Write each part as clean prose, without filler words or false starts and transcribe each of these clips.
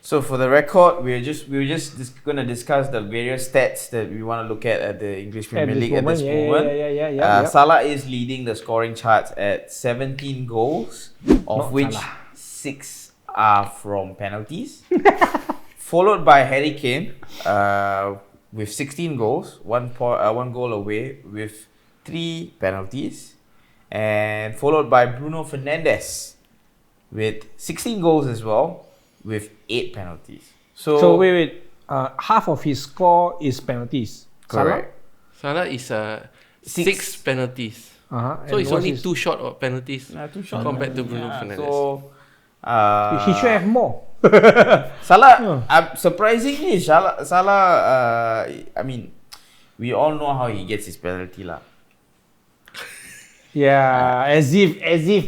So for the record, we were just going to discuss the various stats that we want to look at the English Premier League at this moment. Salah is leading the scoring charts at 17 goals, of which 6 are from penalties. Followed by Harry Kane with 16 goals, one goal away with 3 penalties, and followed by Bruno Fernandes with 16 goals as well, with 8 penalties. So wait. Half of his score is penalties. Correct. Salah is 6 penalties. So it's only 2 short of penalties compared to Bruno Fernandes. So he should have more. Salah, surprisingly, Salah. I mean, we all know how he gets his penalty lah. Yeah, as if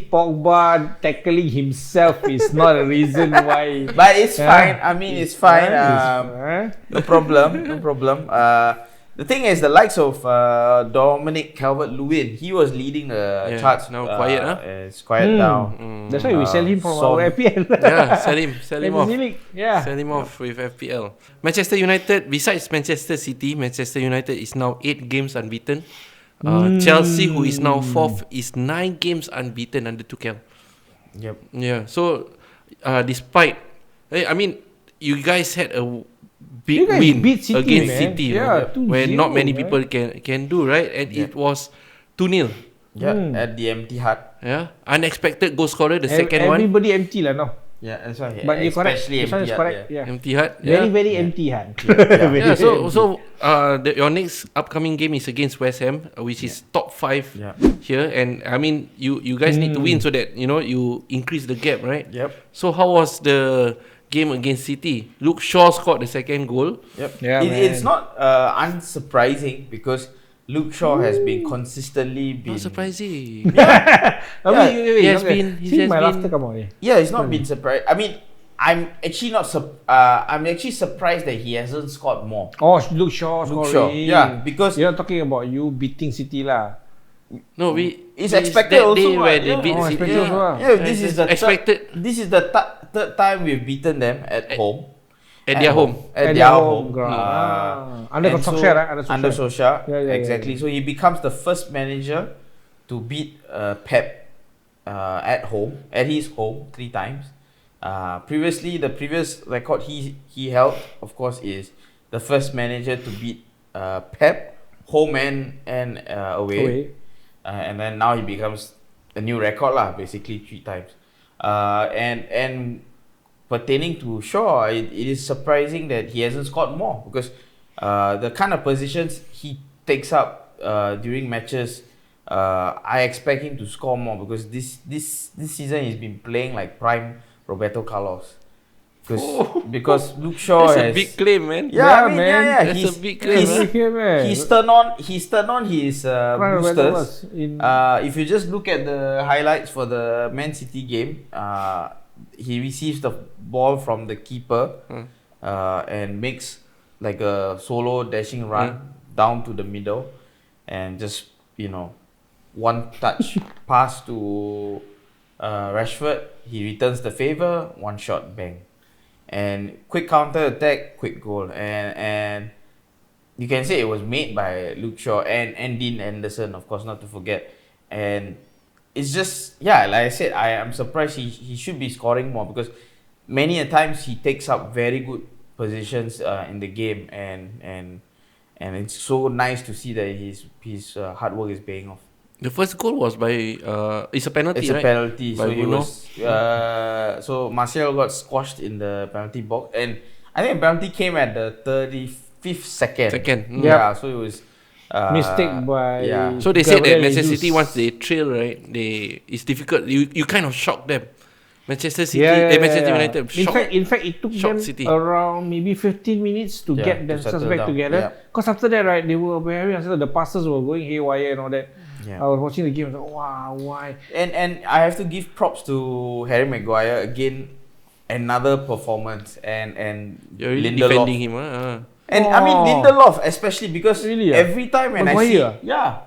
Pogba tackling himself is not a reason why. But it's fine. I mean, it's fine. No problem. The thing is, the likes of Dominic Calvert-Lewin, he was leading the charts. Now quiet, It's quiet now. That's why we sell him from our FPL. Sell him off. Sell him off with FPL. Manchester United, besides Manchester City, Manchester United is now 8 games unbeaten. Chelsea, who is now 4th, is 9 games unbeaten under Tuchel. Yep. Yeah. So, despite, I mean, you guys had a big win City, against man. City, where not many people can do, right? And it was 2-0. Yeah, at the empty hut. Yeah, unexpected goal scorer, the second one. Everybody empty lah now. Yeah, that's why. But you're correct. Especially This one is empty correct. hut. Yeah. Empty hut. Very empty hut. Yeah. So your next upcoming game is against West Ham, which is top 5 here, and I mean you guys need to win so that you increase the gap, right? Yep. So how was the game against City? Luke Shaw scored the second goal. Yep. Yeah, it's not unsurprising because Luke Shaw has been consistently Not surprising. He has been. Come on. Yeah, it's not been surprised. I mean, I'm actually surprised that he hasn't scored more. Oh, Luke Shaw scoring. Yeah, because you're talking about you beating City lah. No, it's expected that day also. where they beat City. This is the expected. This is the third time we've beaten them at home. At their home. At their home. Under Solskjaer, right? Under Solskjaer. Yeah, exactly. So he becomes the first manager to beat Pep at home, at his home 3 times. Previously, the previous record he held, of course, is the first manager to beat Pep home and away. And then now he becomes a new record lah, basically 3 times. And pertaining to Shaw, it is surprising that he hasn't scored more because the kind of positions he takes up during matches, I expect him to score more because this season he's been playing like prime Roberto Carlos. Because Luke Shaw That's a big claim, man. Yeah, man. That's a big claim. He's turned on his boosters. If you just look at the highlights for the Man City game, he receives the ball from the keeper and makes like a solo dashing run down to the middle and just one touch pass to Rashford. He returns the favor, one shot, bang. And quick counter attack, quick goal. And you can say it was made by Luke Shaw and Dean Anderson, of course, not to forget. And it's just, like I said, I am surprised he should be scoring more because many a times he takes up very good positions in the game and it's so nice to see that his hard work is paying off. The first goal was by it's a penalty, It's a penalty. By So Bruno. so Martial got squashed in the penalty box, and I think the penalty came at the 35th second. Yeah, so it was mistake by. So they said that Gabriel Manchester Jesus. City, once they trail, right, it's difficult. You kind of shock them. Manchester City, Manchester United. In fact, it took them City. around maybe 15 minutes to get themselves back together. Because after that, right, they were very unsettled. The passes were going haywire and all that. Yeah. I was watching the game. I was like, wow, why? And I have to give props to Harry Maguire again. Another performance and You're really Lindelof. defending him, And I mean Lindelof especially because Really, every time when I see Maguire?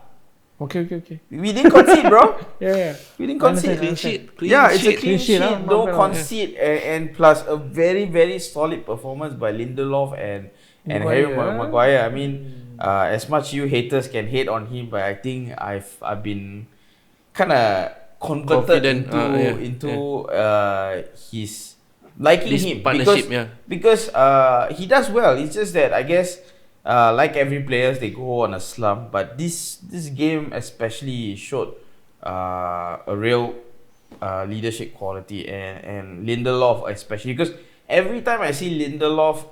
Okay. We didn't concede, bro. Yeah. We didn't concede. Clean sheet. It's a clean sheet. Huh? Don't concede, and plus a very, very solid performance by Lindelof and Harry Maguire. I mean, as much you haters can hate on him, but I think I've been kind of converted into his liking this him because he does well. It's just that I guess like every players they go on a slump, but this game especially showed a real leadership quality and Lindelof especially, because every time I see Lindelof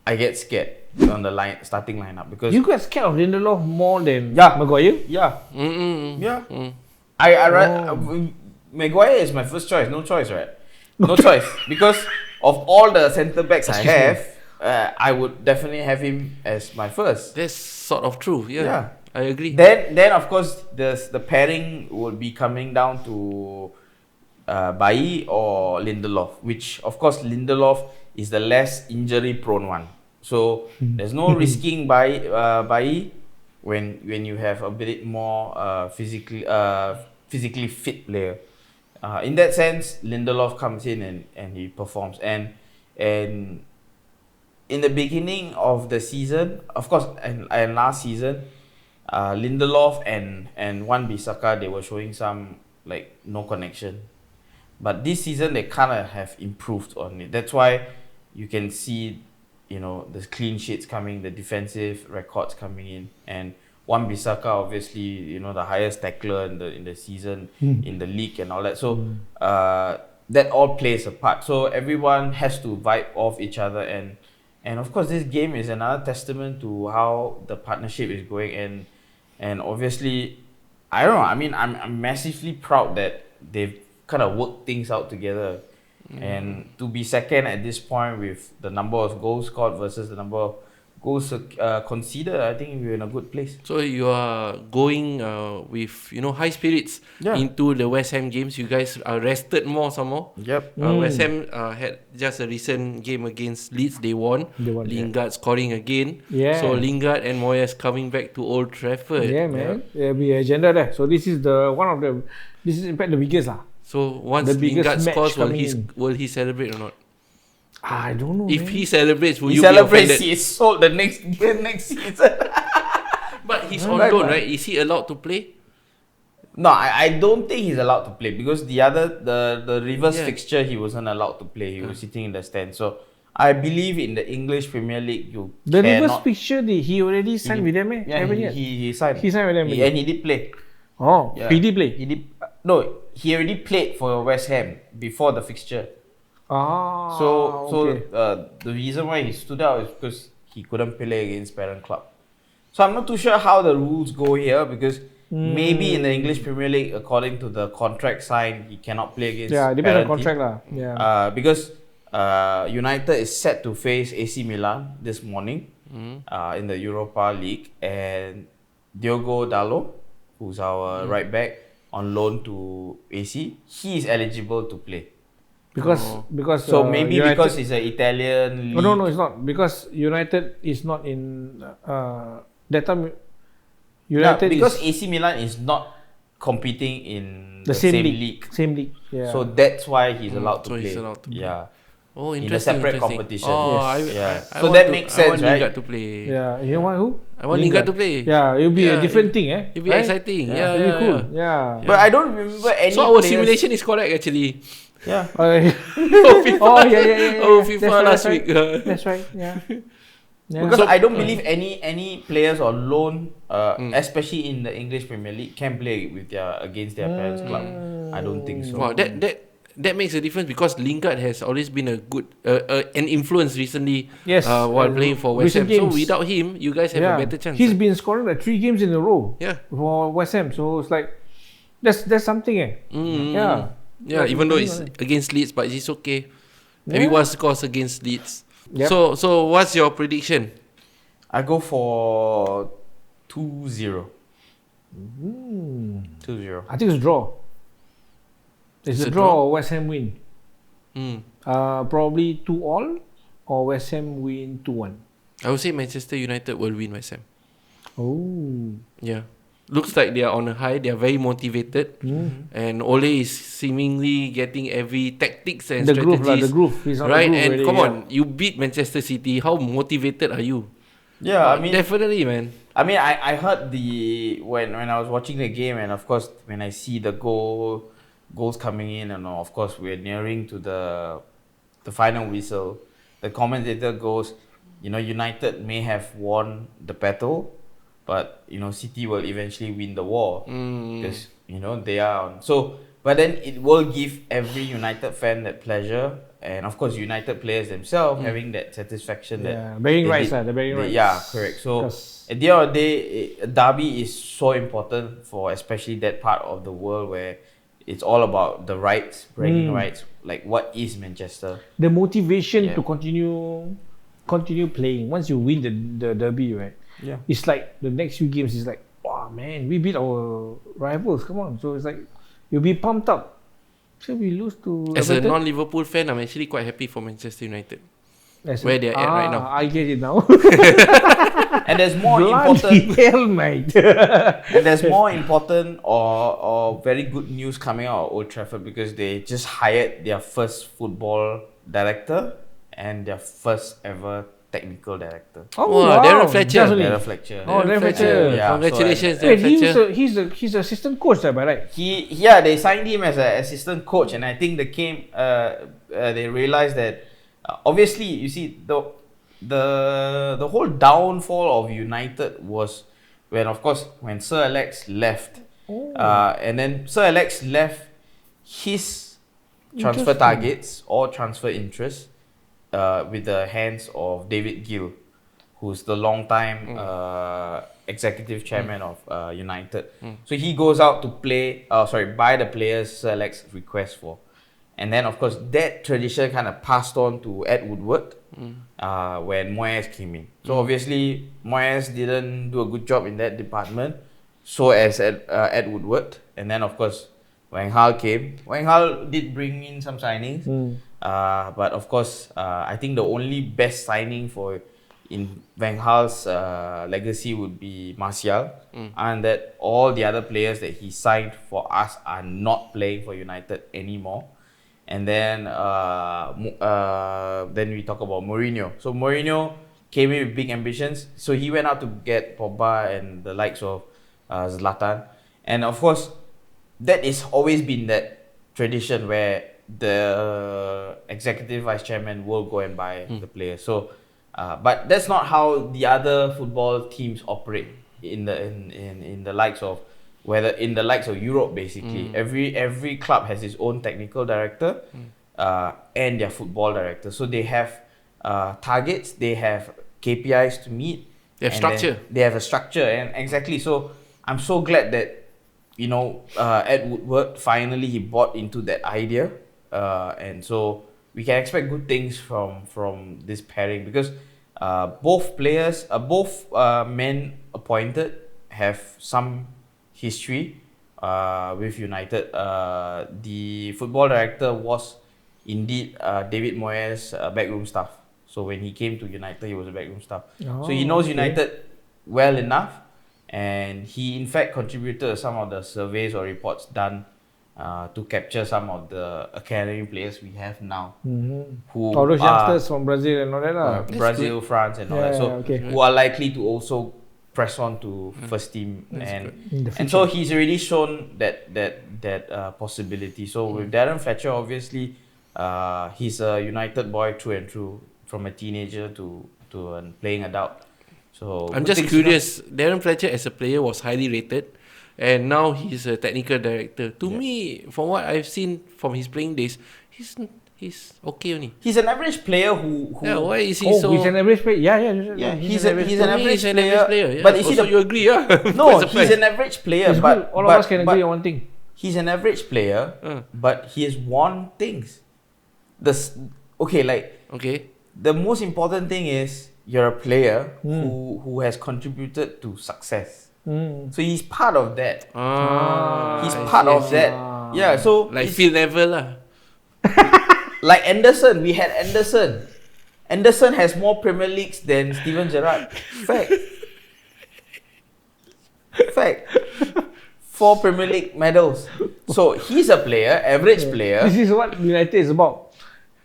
I get scared on the starting lineup, because you get scared of Lindelof more than Maguire. Maguire is my first choice. No choice, right? No choice, because of all the centre backs I have, I would definitely have him as my first. That's sort of true. Yeah. I agree. Then of course the pairing would be coming down to Bailly or Lindelof, which of course Lindelof is the less injury prone one. So there's no risking Bailly when you have a bit more physically fit player. In that sense, Lindelof comes in and he performs. And in the beginning of the season, of course, and last season, Lindelof and Wan-Bissaka, they were showing some like no connection. But this season they kind of have improved on it. That's why you can see, the clean sheets coming, the defensive records coming in, and Wan-Bissaka obviously, the highest tackler in the season in the league and all that. So that all plays a part. So everyone has to vibe off each other, and of course this game is another testament to how the partnership is going, and obviously I don't know. I mean, I'm massively proud that they've kind of worked things out together. And to be second at this point with the number of goals scored versus the number of goals conceded, I think we're in a good place. So you are going with high spirits into the West Ham games. You guys are rested more some more. Yep. West Ham had just a recent game against Leeds. They won. Lingard scoring again. Yeah. So Lingard and Moyes coming back to Old Trafford. Yeah, man. There'll be agenda there. So this is this is in fact the biggest lah. So once Lingard scores, will he celebrate or not? I don't know. If he celebrates, will he you celebrates, be offended? He's sold the next season. But he's on loan, right? Is he allowed to play? No, I don't think he's allowed to play, because the reverse fixture he wasn't allowed to play. He was sitting in the stand. So I believe in the English Premier League reverse fixture he already signed with them. Yeah, he signed. He signed with them. And he did play. Oh, yeah. He did play. He already played for West Ham before the fixture. Okay. The reason why he stood out is because he couldn't play against parent club. So I'm not too sure how the rules go here, because maybe in the English Premier League, according to the contract signed, he cannot play against depends on contract lah. Yeah. Because United is set to face AC Milan this morning in the Europa League, and Diogo Dalot, who's our right back on loan to AC, he is eligible to play. Because so maybe United, because it's an Italian league. No, it's not, because United is not in that time. United because AC Milan is not competing in the same league. Same league. Yeah. So that's why he's allowed to play. He's allowed to play. Yeah. Oh, in a separate competition. Yes. So that makes sense, right? I want Lingard to play. Yeah. You want who? I want Lingard to play. Yeah, it'll be a different thing, It'll be exciting. Yeah, it'll be cool. Yeah. But I don't remember any. So our simulation is correct actually. Yeah. FIFA. Yeah. FIFA last week. That's right. Yeah. Because I don't believe any players on loan, especially in the English Premier League, can play with against their parents' club. I don't think so. Wow, that makes a difference, because Lingard has always been a good an influence recently. Yes. While playing for West Ham. So without him, you guys have a better chance. He's been scoring like 3 games in a row. Yeah. For West Ham, so it's like that's something. Yeah. Yeah, even though it's against Leeds, but it's okay. Yeah. Everyone scores against Leeds. Yep. So what's your prediction? I go for 2-0. 2-0. I think it's a draw. It's a draw or West Ham win. Probably 2-2 or West Ham win 2-1. I would say Manchester United will win West Ham. Oh. Yeah. looks like they are on a high. They are very motivated, and Ole is seemingly getting every tactics and strategies. The groove. He's on right, the groove and already, come on, you beat Manchester City. How motivated are you? Yeah, I mean, definitely, man. I mean, I heard when I was watching the game, and of course when I see the goals coming in, and of course we're nearing to the final whistle. The commentator goes, United may have won the battle, but City will eventually win the war because they are on. So, but then it will give every United fan that pleasure, and of course United players themselves having that satisfaction. They're bearing rights. Yeah, correct. So at the end of the day, a derby is so important for especially that part of the world where it's all about the rights, bragging rights. Like, what is Manchester? The motivation to continue playing once you win the derby, right? Yeah. It's like the next few games is like, wow, man, we beat our rivals. Come on. So it's like you'll be pumped up. So we lose to As Everton. a non-Liverpool fan, I'm actually quite happy for Manchester United. Where they're at right now. I get it now. And there's more important. Hell, mate. And there's more important or very good news coming out of Old Trafford because they just hired their first football director and their first ever technical director. Oh, wow. Darren Fletcher. Darren Fletcher. Darren Fletcher. Yeah, Congratulations, so, Darren Fletcher. He's assistant coach, right? They signed him as an assistant coach, and I think they realized that obviously, you see, the whole downfall of United was when Sir Alex left, and then Sir Alex left his transfer targets or transfer interests with the hands of David Gill, who's the long-time executive chairman of United. So he goes out to buy the players Sir Alex requests for. And then, of course, that tradition kind of passed on to Ed Woodward when Moyes came in. So, obviously, Moyes didn't do a good job in that department. So as Ed Woodward. And then, of course, Van Gaal came. Van Gaal did bring in some signings. But, of course, I think the only best signing in Van Gaal's legacy would be Martial. And that all the other players that he signed for us are not playing for United anymore. And then we talk about Mourinho. So Mourinho came in with big ambitions. So he went out to get Pogba and the likes of Zlatan. And of course, that has always been that tradition where the executive vice chairman will go and buy the players. So, but that's not how the other football teams operate in the likes of Europe, basically. Every club has its own technical director and their football director. So they have targets, they have KPIs to meet. They have structure. They have a structure, and exactly. So I'm so glad that Ed Woodward finally he bought into that idea, and so we can expect good things from this pairing because both men appointed have some history with United. The football director was indeed David Moyes' backroom staff. So when he came to United, he was a backroom staff. So he knows United well enough, and he in fact contributed to some of the surveys or reports done to capture some of the academy players we have now. Who all those youngsters from Brazil and all that. Brazil, France and all that. So who are likely to also press on to first team, and so he's already shown that possibility. So with Darren Fletcher, obviously, he's a United boy through and through, from a teenager to a playing adult. So I'm just curious. Darren Fletcher as a player was highly rated, and now he's a technical director. To me, from what I've seen from his playing days, he's okay only. He's an average player who why is he so? He's an average player. He's an average player. Yeah. But you you agree, No, he's an average player. But all of us can agree on one thing. He's an average player, but he has won things. The most important thing is you're a player who has contributed to success. So he's part of that. He's part of that. Yeah. So like Phil Neville lah. Like Anderson, we had Anderson. Anderson has more Premier Leagues than Steven Gerrard. Fact. 4 Premier League medals. So he's a player, average player. This is what United is about.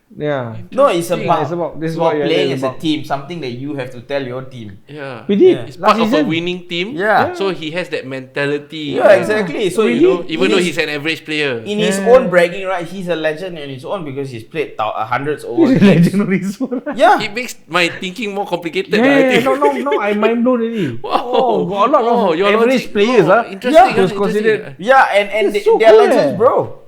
Yeah. No, it's about playing as a about. team. Something that you have to tell your team. Yeah. We did. It's part of a winning team. Yeah. So he has that mentality. Yeah, exactly. So even though he's an average player. In his own bragging right, he's a legend on his own because he's played hundreds over. He's a legend on his own. Yeah. It makes my thinking more complicated. Yeah, I think. no, I mind blown already. Wow. Got a lot of your average logic. players. Interesting. Who's considered. Yeah, and It's so they're cool, legends, bro.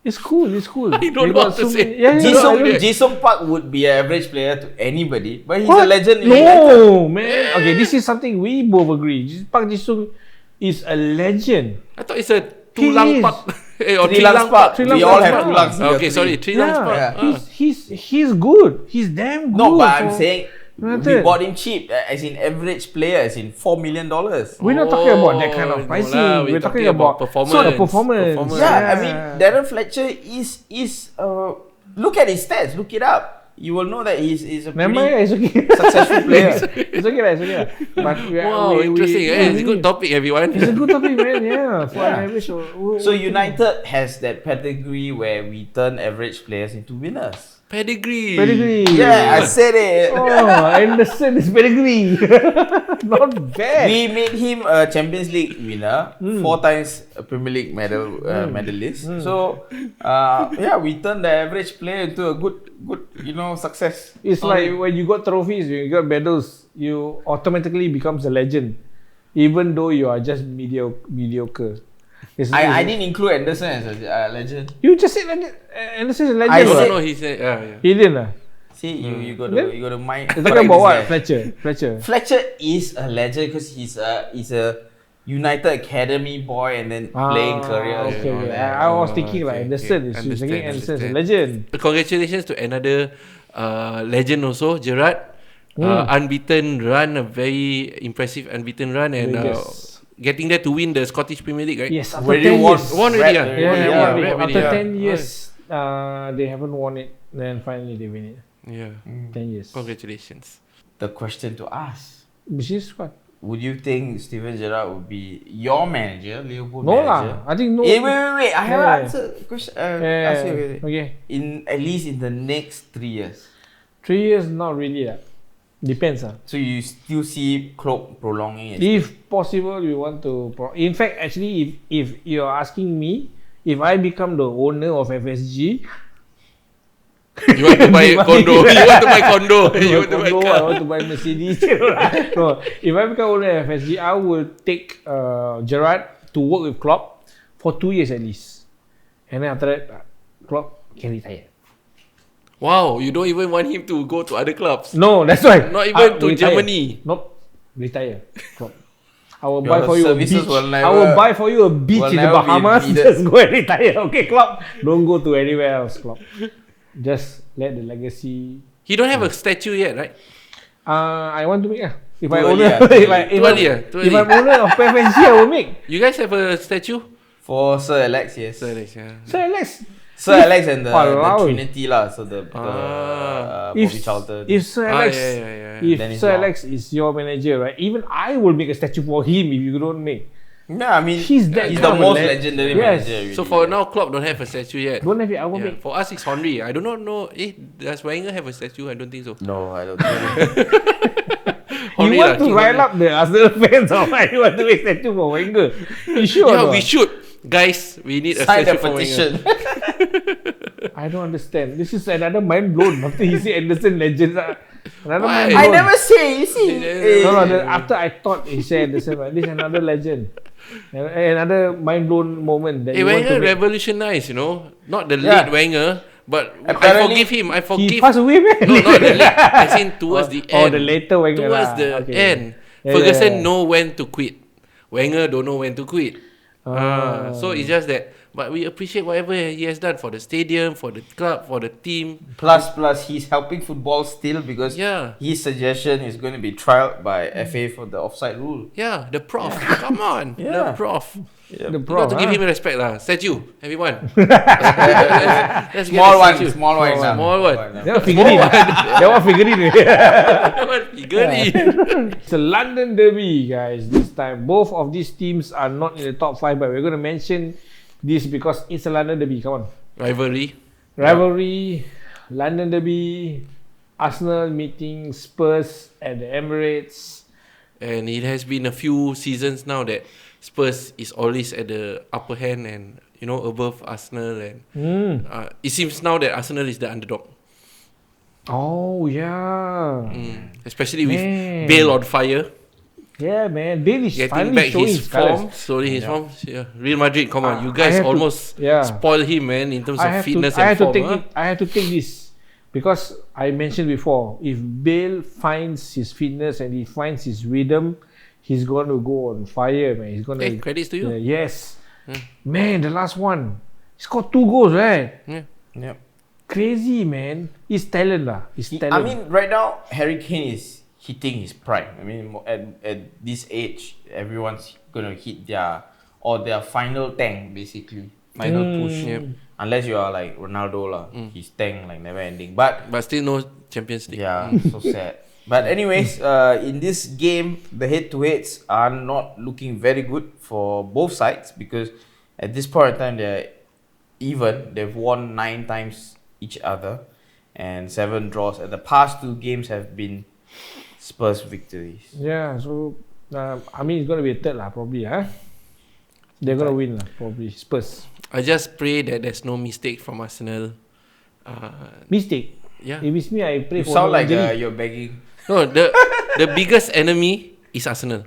It's cool. I don't know what to say. Yeah, Jisung Park would be an average player to anybody, but he's What? a legend. No, man. Okay, this is something we both agree. Park Ji-sung is a legend. I thought it's a Tulang Park. Or Three Lungs Park. Three We Lungs all Park. have 2 lungs. Okay, sorry. Three Lungs Park. Yeah, he's good. He's damn good. No, but I'm saying we United. bought him cheap, as in average player, as in $4 million. We're not talking about that kind of pricing. We're talking about performance. So the performance. Yeah, I mean Darren Fletcher is look at his stats. Look it up. You will know that he's a pretty It's okay. successful player. It's okay. But Interesting. It's a good topic, everyone. It's a good topic, man. Yeah, for an average. So United has that pedigree where we turn average players into winners. Pedigree. Yeah, I said it. Oh, Anderson is pedigree. Not bad. We made him a Champions League winner, 4 times a Premier League medalist. So, we turned the average player into a good, success. It's like when you got trophies, you got medals, you automatically becomes a legend, even though you are just mediocre. I didn't include Anderson as a legend. You just said Anderson is a legend. No, he said, He didn't. See, you got to mind. You're talking about what? Fletcher. Fletcher is a legend because he's a United Academy boy and then playing career. Okay. I was thinking like Anderson is a legend. Congratulations to another legend also, Gerrard. Unbeaten run, a very impressive unbeaten run, and getting there to win the Scottish Premier League, right? Yes, after Already 10 years. Won already. After 10 years, they haven't won it. Then finally they win it. Yeah. 10 years. Congratulations. The question to ask: Which is what? would you think Steven Gerrard would be your manager, Liverpool No manager? lah. I think no. Wait. I haven't answered the question. Ask you, wait. Okay. At least in the next 3 years. 3 years, not really lah. Depends lah. So you still see Klopp prolonging it? If possible, we want to. In fact, actually, if you are asking me, if I become the owner of FSG, you want to buy condo? You want to buy condo? You want to buy car? I want to buy Mercedes. No, if I become owner of FSG, I will take Gerrard to work with Klopp for 2 years at least, and then after that, Klopp can retire. Wow, you don't even want him to go to other clubs? No, that's why. Not even to retire. Germany? Nope, retire. Klopp. I will buy for you a beach. Never, I will buy for you a beach in the Bahamas. Just go and retire. Okay, Klopp. Don't go to anywhere else, Klopp. Just let the legacy. He don't have a statue yet, right? I want to make If Too I early, owner, if I'm owner of FSG, I will make. You guys have a statue? For Sir Alex, yes. Sir Alex, yeah. Sir Alex and the Wow. Trinity lah. So the Bobby Charlton. If Sir Alex, if Then it's Sir wrong. Alex is your manager, right? Even I will make a statue for him if you don't make. Yeah, I mean He's he's kind the of a most legendary Yes. manager. Really. So for now, Klopp don't have a statue yet. Don't have it, I will Yeah. make. For us, it's Henry. I do not know. Does Wenger have a statue? I don't think so. No, I don't think. You want to rile up the Arsenal fans or what? You want to make statue for Wenger? You sure? Yeah, or not? we should. Guys, we need a Sign the statue for petition. Wenger. I don't understand. This is another mind blown after he said Anderson legends. Another Why? mind I blown. never say. You see. After I thought he said Anderson, but this is another legend. Another mind blown moment that you want Wenger to make. revolutionized, not the Yeah. late Wenger, but I Apparently, forgive him. I He forgive. passed away, man. No, not the late. As in towards the end. Oh, the later Wenger. Towards lah. the Okay. end. Yeah, Ferguson yeah. know when to quit. Wenger don't know when to quit. So it's just that but we appreciate whatever he has done for the stadium, for the club, for the team. Plus, he's helping football still because Yeah. his suggestion is going to be trialed by FA for the offside rule. Yeah, the prof. Come on, Yeah. the prof. Yeah. The You got to pro, give huh? him respect lah. Statue, everyone. Let's get Small a one, statue. small one. Small one. That one figurine. That one figurine. That one figurine. It's a London derby, guys. This time, both of these teams are not in the top 5, but we're going to mention this because it's a London derby. Come on, Rivalry. London derby. Arsenal meeting Spurs at the Emirates. And it has been a few seasons now that Spurs is always at the upper hand and above Arsenal, and it seems now that Arsenal is the underdog. Oh yeah, Especially with Man. Bale on fire, yeah, man. Bale is getting finally back showing his his colours. form, slowly his form. Yeah. Real Madrid, come on, you I guys have to- almost yeah. spoil him, man, in terms of fitness I and have to form. take Huh? it. I have to take this because I mentioned before. If Bale finds his fitness and he finds his rhythm, he's going to go on fire, man. He's going to. Hey, credits to you. Yes, man. The last one, he scored 2 goals, right? Yeah. Yep. Crazy, man. He's talent, lah. He's talent. I mean, right now, Harry Kane is hitting his prime. I mean, at this age, everyone's gonna hit their final tank, basically. Final push. Yep. Unless you are like Ronaldo lah. His tank like never ending. But Still no Champions League. yeah, so sad. But anyways, in this game, the head-to-heads are not looking very good for both sides because at this point in time, they're even. They've won 9 times each other and 7 draws. And the past 2 games have been Spurs victories. yeah. So, I mean, it's going to be a third, lah. Probably, huh? They're going to win, lah. Probably Spurs. I just pray that there's no mistake from Arsenal. Mistake. Yeah. If it's me, I pray You for sound no like injury. you're begging. No, the biggest enemy is Arsenal.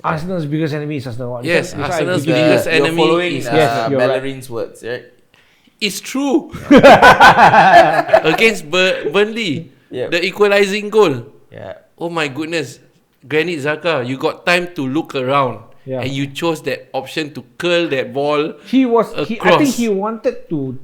Arsenal's biggest enemy is Arsenal. Yes, This one I Arsenal's agree. biggest You're enemy following is Yes, you're right. Bellerin's words, right? It's true. Against Burnley, Yep. the equalizing goal. Yeah. Oh my goodness, Granit Xhaka, you got time to look around, Yeah. and you chose that option to curl that ball. I think Across. he wanted to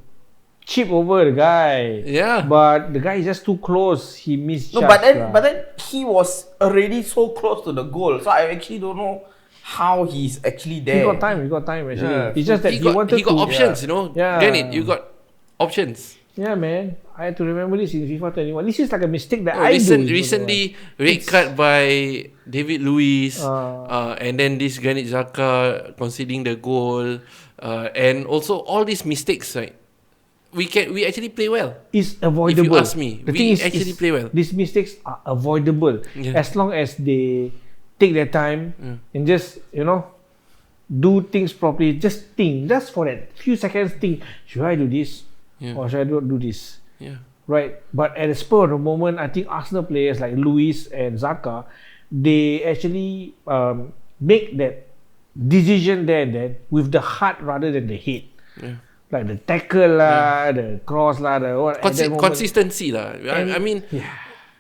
chip over the guy. Yeah. But the guy is just too close. He missed. No, but then he was already so close to the goal. So I actually don't know how he's actually he there. got time. He got time actually. Yeah. It's just that he wanted he got to. options, Yeah. Granit, you got options. Yeah, man. I had to remember this in FIFA 21. This is like a mistake that Oh, I do. in FIFA recently, red card by David Luiz, Uh, and then this Granit Xhaka conceding the goal, and also all these mistakes, right? We actually play well. 21. It's avoidable. ask me, the we thing is, actually play well. These mistakes are avoidable Yeah. as long as they take their time and just do things properly. Just think, just for that few seconds, think: should I do this or should I not do this? Yeah. Right, but at the spur of the moment, I think Arsenal players like Luis and Xhaka, they actually make that decision there and then with the heart rather than the head. Yeah. Like the tackle lah, the cross lah, the what. at that moment. Consistency lah. I mean,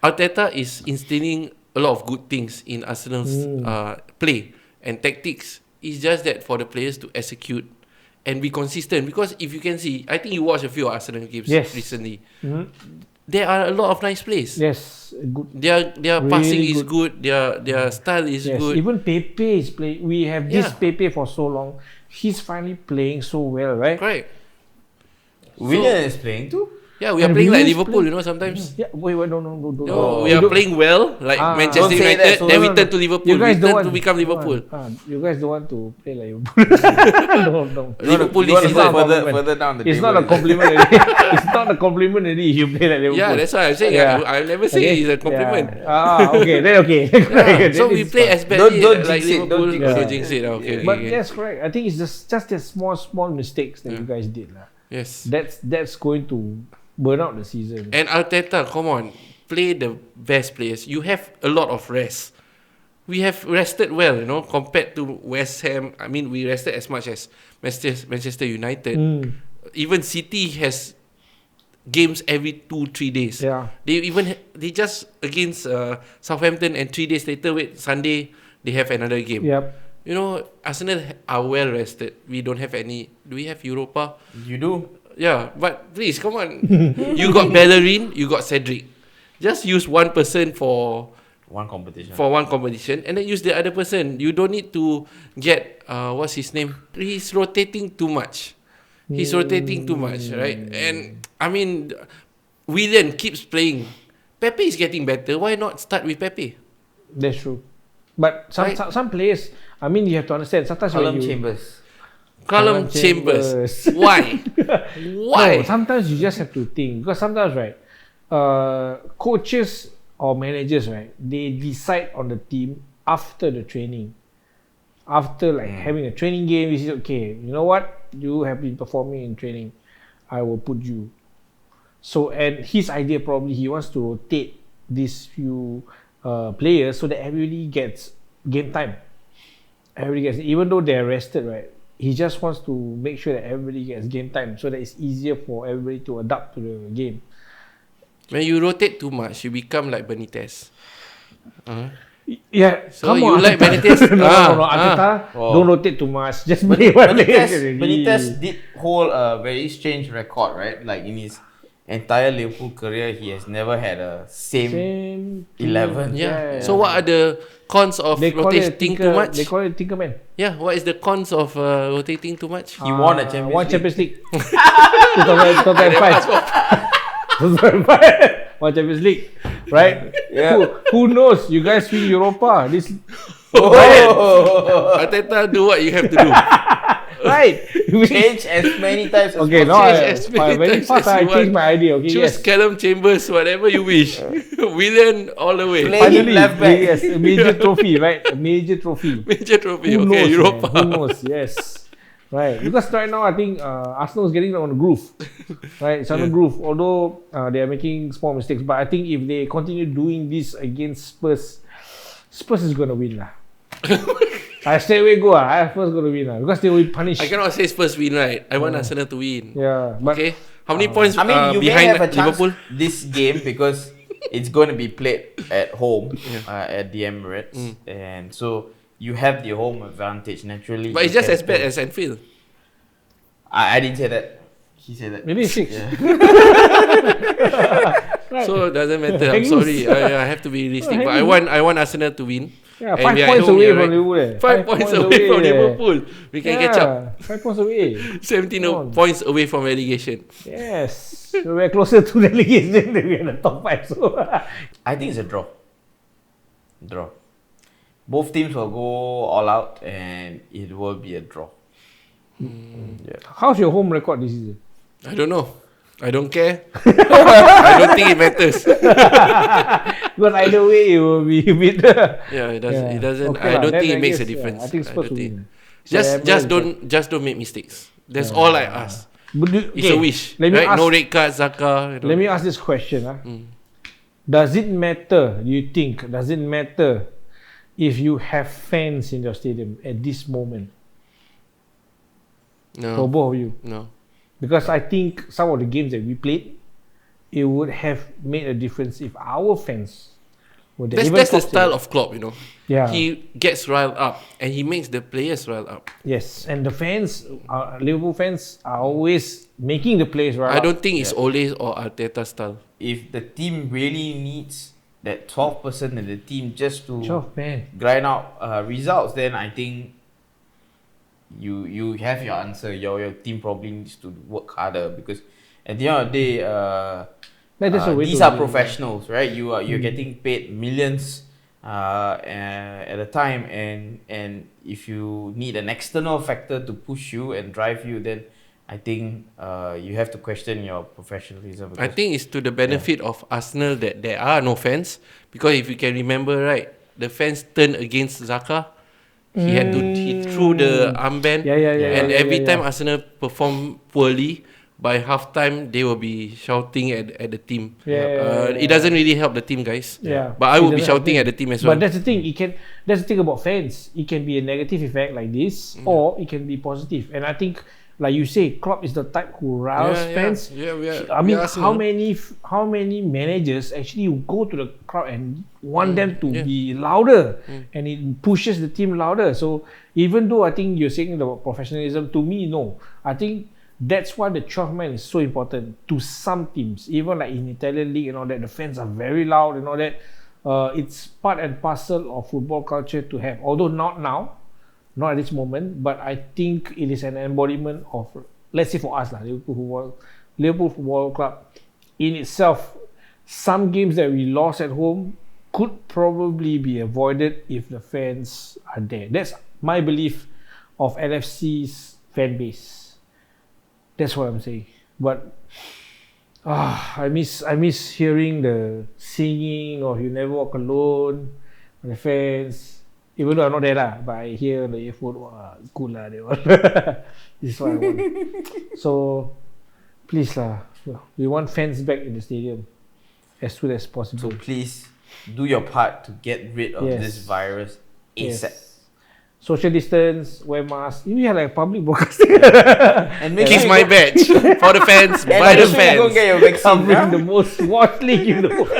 Arteta is instilling a lot of good things in Arsenal's play and tactics. It's just that for the players to execute and be consistent. Because if you can see, I think you watched a few Arsenal games recently. There are a lot of nice plays. Yes, good. Their Really passing is good. Their style is Yes, good. even Pepe is playing. We have this Pepe for so long. He's finally playing so well, right? Correct. Willian is playing too. Yeah, we are And playing like Willian's Liverpool, playing- sometimes. Yeah, wait, no. No, we are playing well, like Manchester Don't say that, United. so- Then we No, turn to Liverpool. You guys We don't turn want to become Liverpool. You guys don't want to play like Liverpool. no. Liverpool You want is to not go a further down the It's table. not a compliment. Already. It's not a compliment already if you play like Liverpool. Yeah, that's why I'm saying. Yeah. I never say it's a compliment. Yeah. Okay. Then okay. Yeah, so Then we it's play fine. as badly Don't like jinx it, Liverpool. don't Don't jinx jinx it. Okay. But okay. that's correct. I think it's just the small mistakes that you guys did lah. Yes. That's going to burn out the season. And Arteta, come on, play the best players. You have a lot of rest. We have rested well, compared to West Ham. I mean, we rested as much as Manchester United. Even City has games every 2-3 days. Yeah. They just against Southampton, and 3 days later, Sunday they have another game. Yep. You know, Arsenal are well rested. We don't have any. Do we have Europa? You do. Yeah, but please, come on. You got Bellerin, you got Cedric. Just use one person for one competition, and then use the other person. You don't need to get what's his name? He's rotating too much. Right? And I mean, Willian keeps playing. Pepe is getting better. Why not start with Pepe? That's true. But some players, I mean, you have to understand. Sometimes Callum Chambers. Why? Why? No, sometimes you just have to think, because sometimes, right, coaches or managers, right, they decide on the team after the training. After having a training game, you say, okay, you know what? You have been performing in training. I will put you. So, and his idea probably, he wants to rotate these few players so that everybody gets game time. Everybody gets, even though they're rested, right? He just wants to make sure that everybody gets game time so that it's easier for everybody to adapt to the game. When you rotate too much, you become like Benitez. Yeah, so you like Benitez? No, Arteta, don't rotate too much. Just play one player. Benitez did hold a very strange record, right? Like in his entire Liverpool career, he has never had a same 11. Yeah. So what are the cons of rotating too much? They call it Tinkerman. Yeah. What is the cons of rotating too much? He won a Champions League. 2005. One Champions League, right? Yeah. Who knows? You guys win Europa. This. Arteta, do what you have to do. Right. Change as many times as okay, possible. Very fast I changed my idea. Okay, choose Callum Chambers, whatever you wish. Willian all the way. Finally, left back. Yes, a major trophy, right? A major trophy. Who knows, Europa. Man? Who knows? Yes. Right, because right now I think Arsenal is getting on the groove. Right, it's on the groove. Although they are making small mistakes, but I think if they continue doing this against Spurs, Spurs is gonna win lah. I straight away go Spurs gonna win because they will punish. I cannot say Spurs win, right? I want Arsenal to win. Yeah, but okay. How many points? I mean, you behind may have a chance Liverpool this game because it's going to be played at home at the Emirates, and so you have the home advantage naturally. But it's just as bad as Anfield. I didn't say that. He said that. Maybe 6. Yeah. Right. So it doesn't matter. I'm sorry. I have to be realistic. But I want Arsenal to win. Yeah, 5 points away from Liverpool. 5 points away from Liverpool. We can catch up. 5 points away. 17 points away from relegation. Yes. So we're closer to relegation than we're in the top 5. So I think it's a draw. Both teams will go all out and it will be a draw. Yeah. How's your home record this season? I don't know. I don't care. I don't think it matters. Because either way, it will be a bit. It doesn't. Okay, I don't think it makes a difference. I think Spurs will win. Just don't make mistakes. That's all I ask. It's a wish. Right? No red card, Zaka. Let me ask this question. Does it matter? Do you think? Does it matter if you have fans in your stadium at this moment? No. For both of you? No. Because I think some of the games that we played, it would have made a difference if our fans were there. That's the style of Klopp, you know. Yeah. He gets riled up and he makes the players riled up. Yes, and the fans, Liverpool fans, are always making the players riled up. I don't think it's Ole or Arteta style. If the team really needs that 12% of the team just to 12, man. grind out results, then I think you have your answer. Your team probably needs to work harder because at the end of the day, these are professionals, right? You're getting paid millions at a time, and if you need an external factor to push you and drive you, then I think you have to question your professionalism. I think it's to the benefit of Arsenal that there are no fans, because if you can remember right, the fans turned against Xhaka. He threw the armband, and every time Arsenal perform poorly, by half time they will be shouting at the team. It doesn't really help the team, guys. But I will be shouting at the team as well. But that's the thing. That's the thing about fans. It can be a negative effect like this, or it can be positive. And I think like you say, Klopp is the type who riles fans. I mean, how many managers actually go to the crowd and want them to be louder, and it pushes the team louder. So even though I think you're saying about professionalism, to me, no. I think that's why the 12 man is so important to some teams. Even like in Italian league and all that, the fans are very loud and all that. It's part and parcel of football culture to have. Although not now, not at this moment, but I think it is an embodiment of, let's say for us, Liverpool Football Club in itself. Some games that we lost at home could probably be avoided if the fans are there. That's my belief of LFC's fan base. That's what I'm saying. But I miss hearing the singing of "You Never Walk Alone" from the fans. Even though I'm not there lah, but I hear the earphone. Wow, cool lah, they all. This is what I want. So please lah, we want fans back in the stadium as soon as possible. So please do your part to get rid of this virus ASAP. Yes. Social distance, wear mask. You have like public broadcasting. And kiss my badge for the fans, by the fans. Go get your vaccine. Covering the most watched league in the world.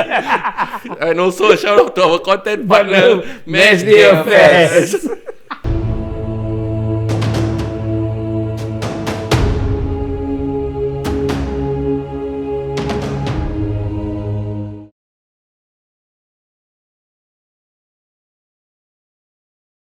And also a shout out to our content partner, Matchday Affairs.